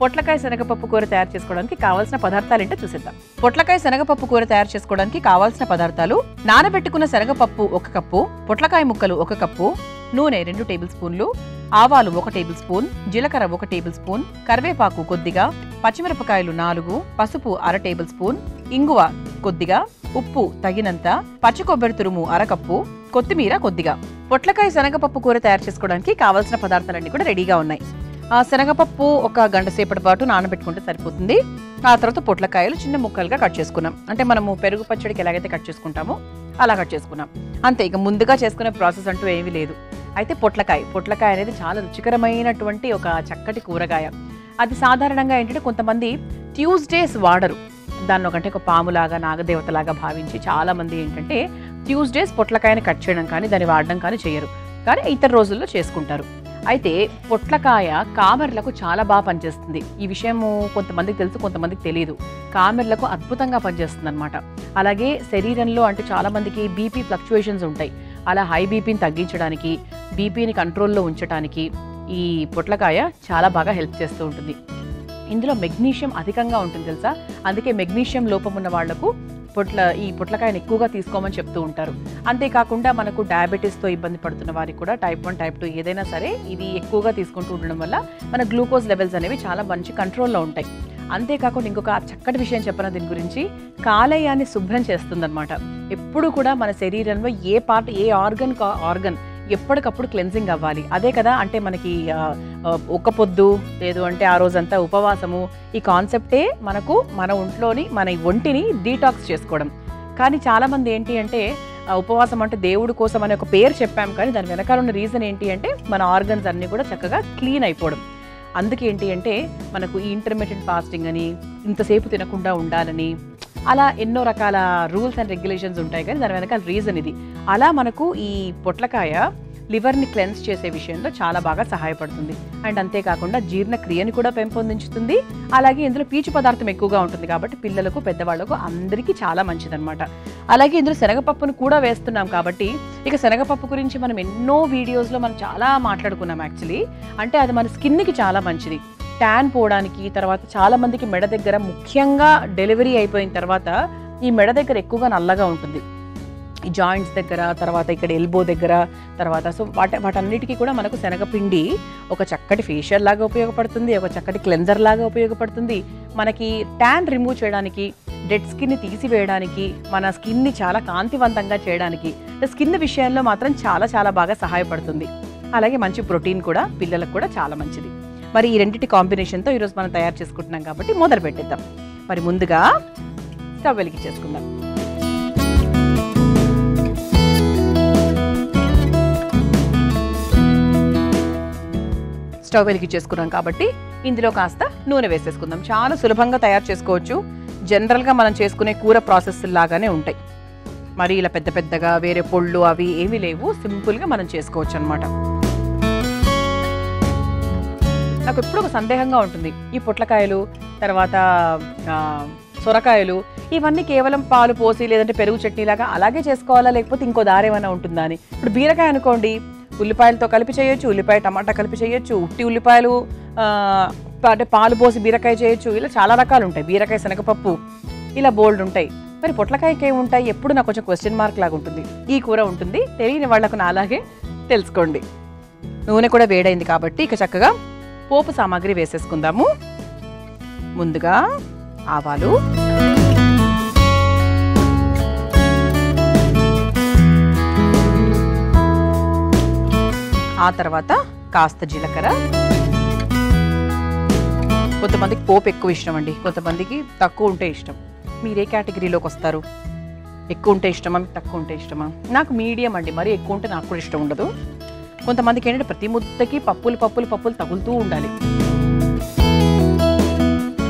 పొట్లకాయ శనగపప్పు కూర తయారు చేసుకోవడానికి కావాల్సిన పదార్థాలు ఏంటో చూసేద్దాం. పొట్లకాయ శనగపప్పు కూర తయారు చేసుకోవడానికి కావాల్సిన పదార్థాలు: నానబెట్టుకున్న శనగపప్పు 1 కప్పు, పొట్లకాయ ముక్కలు 1 కప్పు, నూనె 2 టేబుల్ స్పూన్లు, ఆవాలు 1 టేబుల్ స్పూన్, జీలకర్ర 1 టేబుల్ స్పూన్, కరివేపాకు కొద్దిగా, పచ్చిమిరపకాయలు 4, పసుపు 1/2 టేబుల్ స్పూన్, ఇంగువ కొద్దిగా, ఉప్పు తగినంత, పచ్చి కొబ్బరి తురుము 1/2 కప్పు, కొత్తిమీర కొద్దిగా. పొట్లకాయ శనగపప్పు కూర తయారు చేసుకోవడానికి కావాల్సిన పదార్థాలన్నీ కూడా రెడీగా ఉన్నాయి. శనగపప్పు 1 గంట సేపటి పాటు నానబెట్టుకుంటే సరిపోతుంది. ఆ తర్వాత పొట్లకాయలు చిన్న ముక్కలుగా కట్ చేసుకున్నాం. అంటే మనము పెరుగు పచ్చడికి ఎలాగైతే కట్ చేసుకుంటామో అలా కట్ చేసుకున్నాం. అంతే, ఇక ముందుగా చేసుకునే ప్రాసెస్ అంటూ ఏమీ లేదు. అయితే పొట్లకాయ అనేది చాలా రుచికరమైనటువంటి ఒక చక్కటి కూరగాయ. అది సాధారణంగా ఏంటంటే కొంతమంది ట్యూస్డేస్ వాడరు. దాన్ని ఒక పాములాగా, నాగదేవతలాగా భావించి చాలామంది ఏంటంటే ట్యూస్డేస్ పొట్లకాయని కట్ చేయడం కానీ దాన్ని వాడడం కానీ చేయరు, కానీ ఇతర రోజుల్లో చేసుకుంటారు. అయితే పొట్లకాయ కామెర్లకు చాలా బాగా పనిచేస్తుంది. ఈ విషయము కొంతమందికి తెలుసు, కొంతమందికి తెలియదు. కామెర్లకు అద్భుతంగా పనిచేస్తుంది అనమాట. అలాగే శరీరంలో అంటే చాలామందికి బీపీ ఫ్లక్చుయేషన్స్ ఉంటాయి. అలా హై బీపీని తగ్గించడానికి, బీపీని కంట్రోల్లో ఉంచడానికి ఈ పొట్లకాయ చాలా బాగా హెల్ప్ చేస్తూ ఉంటుంది. ఇందులో మెగ్నీషియం అధికంగా ఉంటుంది తెలుసా. అందుకే మెగ్నీషియం లోపం ఉన్న వాళ్లకు ఈ పొట్లకాయను ఎక్కువగా తీసుకోమని చెప్తూ ఉంటారు. అంతేకాకుండా మనకు డయాబెటీస్తో ఇబ్బంది పడుతున్న వారికి కూడా టైప్ 1, టైప్ 2 ఏదైనా సరే ఇది ఎక్కువగా తీసుకుంటూ ఉండడం వల్ల మన గ్లూకోజ్ లెవెల్స్ అనేవి చాలా మంచి కంట్రోల్లో ఉంటాయి. అంతేకాకుండా ఇంకొక చక్కటి విషయం చెప్పిన దీని గురించి, కాలేయాన్ని శుభ్రం చేస్తుందన్నమాట. ఎప్పుడు కూడా మన శరీరంలో ఏ పార్ట్, ఏ ఆర్గన్ ఎప్పటికప్పుడు క్లెన్జింగ్ అవ్వాలి. అదే కదా అంటే మనకి ఒక్క పొద్దు లేదు అంటే ఆ రోజంతా ఉపవాసము, ఈ కాన్సెప్టే మనకు మన ఒంటిని డీటాక్స్ చేసుకోవడం. కానీ చాలామంది ఏంటి అంటే ఉపవాసం అంటే దేవుడి కోసం అనే ఒక పేరు చెప్పాం, కానీ దాని వెనకాల ఉన్న రీజన్ ఏంటి అంటే మన ఆర్గన్స్ అన్నీ కూడా చక్కగా క్లీన్ అయిపోవడం. అందుకే ఏంటి అంటే మనకు ఈ ఇంటర్మీడియట్ ఫాస్టింగ్ అని, ఇంతసేపు తినకుండా ఉండాలని, అలా ఎన్నో రకాల రూల్స్ అండ్ రెగ్యులేషన్స్ ఉంటాయి. కానీ దాని వెనకాల రీజన్ ఇది. అలా మనకు ఈ పొట్లకాయ లివర్ని క్లెన్స్ చేసే విషయంలో చాలా బాగా సహాయపడుతుంది. అండ్ అంతేకాకుండా జీర్ణక్రియని కూడా పెంపొందించుతుంది. అలాగే ఇందులో పీచు పదార్థం ఎక్కువగా ఉంటుంది కాబట్టి పిల్లలకు, పెద్దవాళ్లకు అందరికీ చాలా మంచిదన్నమాట. అలాగే ఇందులో శనగపప్పును కూడా వేస్తున్నాం కాబట్టి ఇక శనగపప్పు గురించి మనం ఎన్నో వీడియోస్లో మనం చాలా మాట్లాడుకున్నాం. యాక్చువల్లీ అంటే అది మన స్కిన్కి చాలా మంచిది. ట్యాన్ పోవడానికి, తర్వాత చాలా మందికి మెడ దగ్గర, ముఖ్యంగా డెలివరీ అయిపోయిన తర్వాత ఈ మెడ దగ్గర ఎక్కువగా నల్లగా ఉంటుంది, ఈ జాయింట్స్ దగ్గర, తర్వాత ఇక్కడ ఎల్బో దగ్గర, తర్వాత సో వాటన్నిటికీ కూడా మనకు శనగపిండి ఒక చక్కటి ఫేషియల్ లాగా ఉపయోగపడుతుంది, ఒక చక్కటి క్లెన్జర్ లాగా ఉపయోగపడుతుంది. మనకి ట్యాన్ రిమూవ్ చేయడానికి, డెడ్ స్కిన్ని తీసివేయడానికి, మన స్కిన్ని చాలా కాంతివంతంగా చేయడానికి, స్కిన్ విషయంలో మాత్రం చాలా చాలా బాగా సహాయపడుతుంది. అలాగే మంచి ప్రోటీన్ కూడా పిల్లలకు కూడా చాలా మంచిది. మరి ఈ రెండింటి కాంబినేషన్తో ఈరోజు మనం తయారు చేసుకుంటున్నాం కాబట్టి మొదలు పెట్టేద్దాం. మరి ముందుగా స్టవ్ వెలిగించేసుకుందాం. స్టవ్ వెలిగించేసుకున్నాం కాబట్టి ఇందులో కాస్త నూనె వేసేసుకుందాం. చాలా సులభంగా తయారు చేసుకోవచ్చు. జనరల్గా మనం చేసుకునే కూర ప్రాసెస్ లాగానే ఉంటాయి. మరి ఇలా పెద్ద పెద్దగా వేరే పొళ్ళు అవి ఏమీ లేవు. సింపుల్గా మనం చేసుకోవచ్చు అనమాట. నాకు ఎప్పుడు ఒక సందేహంగా ఉంటుంది, ఈ పొట్లకాయలు, తర్వాత సొరకాయలు, ఇవన్నీ కేవలం పాలు పోసి లేదంటే పెరుగు చట్నీలాగా అలాగే చేసుకోవాలా, లేకపోతే ఇంకో దారి ఏమైనా ఉంటుందా అని. ఇప్పుడు బీరకాయ అనుకోండి, ఉల్లిపాయలతో కలిపి చేయొచ్చు, ఉల్లిపాయ టమాటా కలిపి చేయొచ్చు, ఉట్టి ఉల్లిపాయలు అంటే పాలు పోసి బీరకాయ చేయొచ్చు. ఇలా చాలా రకాలు ఉంటాయి. బీరకాయ శనగపప్పు ఇలా బోల్డ్ ఉంటాయి. మరి పొట్లకాయకి ఏమి ఉంటాయి? ఎప్పుడు నాకు కొంచెం క్వశ్చన్ మార్క్ లాగా ఉంటుంది. ఈ కూర ఉంటుంది, తెలియని వాళ్లకు నా అలాగే తెలుసుకోండి. నూనె కూడా వేడైంది కాబట్టి ఇక చక్కగా పోపు సామాగ్రి వేసేసుకుందాము. ముందుగా ఆవాలు, ఆ తర్వాత కాస్త జీలకర్ర. కొంతమందికి పోపు ఎక్కువ ఇష్టం అండి, కొంతమందికి తక్కువ ఉంటే ఇష్టం. మీరే కేటగిరీలోకి వస్తారు? ఎక్కువ ఉంటే ఇష్టమా, మీకు తక్కువ ఉంటే ఇష్టమా? నాకు మీడియం అండి, మరీ ఎక్కువ ఉంటే నాకు కూడా ఇష్టం ఉండదు. కొంతమందికి ఏంటంటే ప్రతి ముద్దకి పప్పులు తగులుతూ ఉండాలి.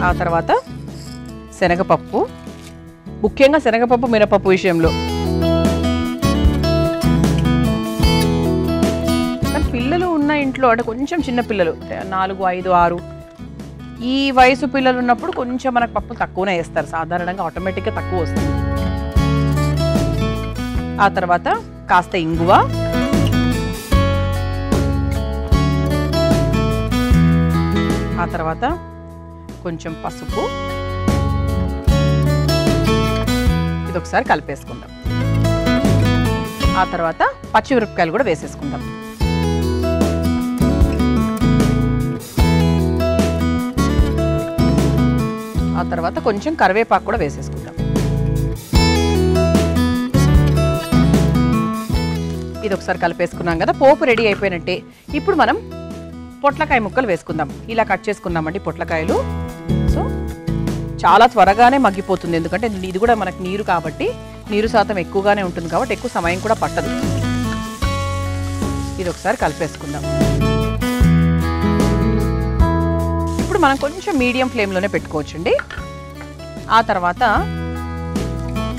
ఆ తర్వాత శనగపప్పు, ముఖ్యంగా శనగపప్పు మినపప్పు విషయంలో. కానీ పిల్లలు ఉన్న ఇంట్లో అంటే కొంచెం చిన్న పిల్లలు, 4, 5, 6 ఈ వయసు పిల్లలు ఉన్నప్పుడు కొంచెం మనకు పప్పులు తక్కువనే వేస్తారు. సాధారణంగా ఆటోమేటిక్గా తక్కువ వస్తుంది. ఆ తర్వాత కాస్త ఇంగువ, ఆ తర్వాత కొంచెం పసుపు, ఇది ఒకసారి కలిపేసుకుందాం. ఆ తర్వాత పచ్చిమిరపకాయలు కూడా వేసేసుకుందాం. ఆ తర్వాత కొంచెం కరివేపాకు కూడా వేసేసుకుందాం. ఇది ఒకసారి కలిపేసుకున్నాం కదా, పోపు రెడీ అయిపోయినట్టే. ఇప్పుడు మనం పొట్లకాయ ముక్కలు వేసుకుందాం. ఇలా కట్ చేసుకున్నామండి పొట్లకాయలు. సో చాలా త్వరగానే మగ్గిపోతుంది, ఎందుకంటే ఇది కూడా మనకు నీరు కాబట్టి నీరు శాతం ఎక్కువగానే ఉంటుంది కాబట్టి ఎక్కువ సమయం కూడా పట్టదు. ఇది ఒకసారి కలిపేసుకుందాం. ఇప్పుడు మనం కొంచెం మీడియం ఫ్లేమ్లోనే పెట్టుకోవచ్చండి. ఆ తర్వాత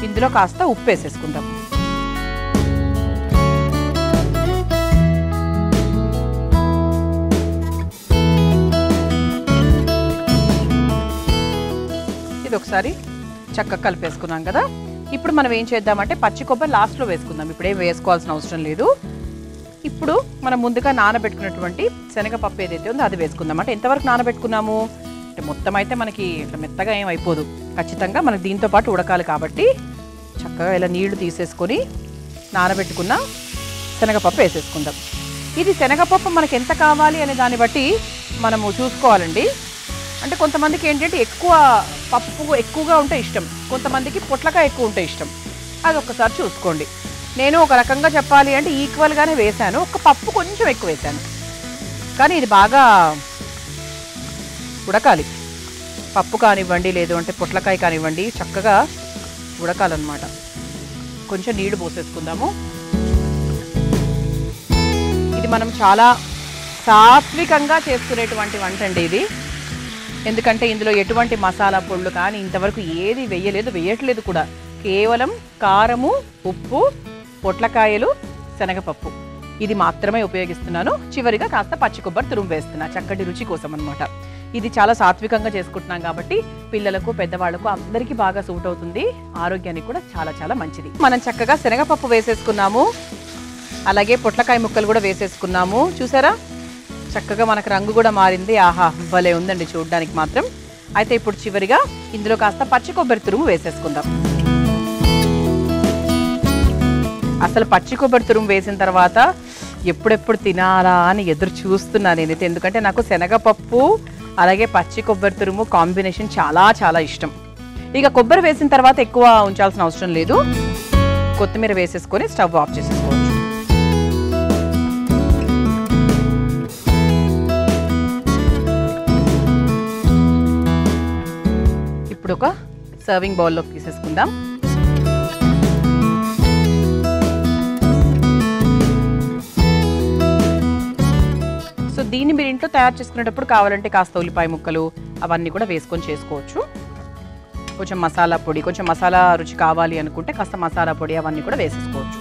ఇందులో కాస్త ఉప్పు వేసేసుకుందాం. ఇది ఒకసారి చక్కగా కలిపేసుకున్నాం కదా. ఇప్పుడు మనం ఏం చేద్దామంటే పచ్చి కొబ్బరి లాస్ట్లో వేసుకుందాం. ఇప్పుడేం వేసుకోవాల్సిన అవసరం లేదు. ఇప్పుడు మనం ముందుగా నానబెట్టుకున్నటువంటి శనగపప్పు ఏదైతే ఉందో అది వేసుకుందాం. అంటే ఎంతవరకు నానబెట్టుకున్నాము అంటే మొత్తం అయితే మనకి ఇట్లా మెత్తగా ఏం అయిపోదు, ఖచ్చితంగా మనకి దీంతో పాటు ఉడకాలి కాబట్టి చక్కగా ఇలా నీళ్లు తీసేసుకొని నానబెట్టుకున్న శనగపప్పు వేసేసుకుందాం. ఇది శనగపప్పు మనకి ఎంత కావాలి అనే దాన్ని బట్టి మనము చూసుకోవాలండి. అంటే కొంతమందికి ఏంటంటే ఎక్కువ పప్పు ఎక్కువగా ఉంటే ఇష్టం, కొంతమందికి పొట్లకాయ ఎక్కువ ఉంటే ఇష్టం. అది ఒక్కసారి చూసుకోండి. నేను ఒక రకంగా చెప్పాలి అంటే ఈక్వల్గానే వేశాను, ఒక పప్పు కొంచెం ఎక్కువ వేశాను. కానీ ఇది బాగా ఉడకాలి, పప్పు కానివ్వండి లేదు అంటే పొట్లకాయ కానివ్వండి చక్కగా ఉడకాలన్నమాట. కొంచెం నీళ్లు పోసేసుకుందాము. ఇది మనం చాలా సాత్వికంగా చేసుకునేటువంటి వంట అండి ఇది. ఎందుకంటే ఇందులో ఎటువంటి మసాలా పొళ్ళు కానీ ఇంతవరకు ఏది వేయట్లేదు కూడా. కేవలం కారము, ఉప్పు, పొట్లకాయలు, శనగపప్పు ఇది మాత్రమే ఉపయోగిస్తున్నాను. చివరిగా కాస్త పచ్చి కొబ్బరి తురుము వేస్తున్నా చక్కటి రుచి కోసం అన్నమాట. ఇది చాలా సాత్వికంగా చేసుకుంటున్నాం కాబట్టి పిల్లలకు పెద్దవాళ్లకు అందరికీ బాగా సూట్ అవుతుంది, ఆరోగ్యానికి కూడా చాలా చాలా మంచిది. మనం చక్కగా శనగపప్పు వేసేసుకున్నాము, అలాగే పొట్లకాయ ముక్కలు కూడా వేసేసుకున్నాము. చూసారా చక్కగా మనకు రంగు కూడా మారింది. ఆహా భలే ఉందండి చూడడానికి మాత్రం. అయితే ఇప్పుడు చివరిగా ఇందులో కాస్త పచ్చి కొబ్బరి తురుము వేసేసుకుందాం. అసలు పచ్చి కొబ్బరి తురుము వేసిన తర్వాత ఎప్పుడెప్పుడు తినాలా అని ఎదురు చూస్తున్నా నేనైతే. ఎందుకంటే నాకు శనగపప్పు అలాగే పచ్చి కొబ్బరి తురుము కాంబినేషన్ చాలా చాలా ఇష్టం. ఇక కొబ్బరి వేసిన తర్వాత ఎక్కువ ఉంచాల్సిన అవసరం లేదు. కొత్తిమీర వేసేసుకొని స్టవ్ ఆఫ్ చేసేసుకోవచ్చు. ఇప్పుడు ఒక సర్వింగ్ బౌల్లోకి తీసేసుకుందాం. సో దీన్ని మీరు ఇంట్లో తయారు చేసుకునేటప్పుడు కావాలంటే కాస్త ఉల్లిపాయ ముక్కలు అవన్నీ కూడా వేసుకొని చేసుకోవచ్చు. కొంచెం మసాలా పొడి, కొంచెం మసాలా రుచి కావాలి అనుకుంటే కాస్త మసాలా పొడి అవన్నీ కూడా వేసేసుకోవచ్చు.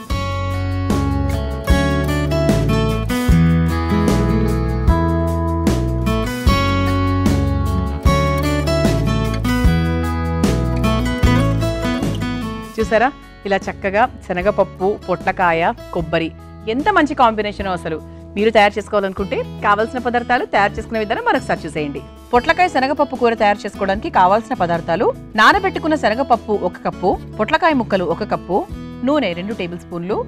చూసారా ఇలా చక్కగా శనగపప్పు, పొట్లకాయ, కొబ్బరి ఎంత మంచి కాంబినేషన్ అసలు. మీరు తయారు చేసుకోవాలనుకుంటే కావాల్సిన పదార్థాలు తయారు చేసుకునే విధానం మరొకసారి చూసేయండి. పొట్లకాయ శనగపప్పు కూర తయారు చేసుకోవడానికి కావాల్సిన పదార్థాలు: నానబెట్టుకున్న శనగపప్పు 1 కప్పు, పొట్లకాయ ముక్కలు 1 కప్పు, నూనె 2 టేబుల్ స్పూన్లు,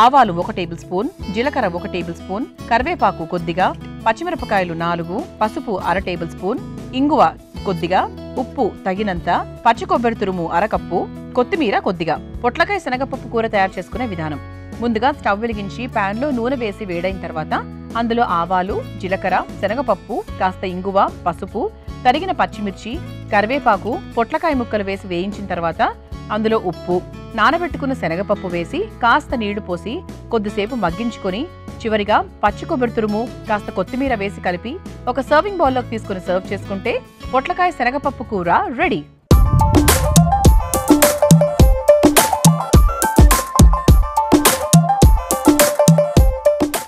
ఆవాలు 1 టేబుల్ స్పూన్, జీలకర్ర 1 టేబుల్ స్పూన్, కరివేపాకు కొద్దిగా, పచ్చిమిరపకాయలు 4, పసుపు 1/2 టేబుల్ స్పూన్, ఇంగువ కొద్దిగా, ఉప్పు తగినంత, పచ్చి కొబ్బరి తురుము 1/2 కప్పు, కొత్తిమీర కొద్దిగా. పొట్లకాయ శనగపప్పు కూర తయారు చేసుకునే విధానం: ముందుగా స్టవ్ వెలిగించి పాన్ లో నూనె వేసి వేడైన తర్వాత అందులో ఆవాలు, జీలకర్ర, శనగపప్పు, కాస్త ఇంగువ, పసుపు, తరిగిన పచ్చిమిర్చి, కరివేపాకు, పొట్లకాయ ముక్కలు వేసి వేయించిన తర్వాత అందులో ఉప్పు, నానబెట్టుకున్న శనగపప్పు వేసి కాస్త నీళ్లు పోసి కొద్దిసేపు మగ్గించుకొని చివరిగా పచ్చి కొబ్బరి తురుము, కాస్త కొత్తిమీర వేసి కలిపి ఒక సర్వింగ్ బౌల్లోకి తీసుకుని సర్వ్ చేసుకుంటే పొట్లకాయ శనగపప్పు కూర రెడీ.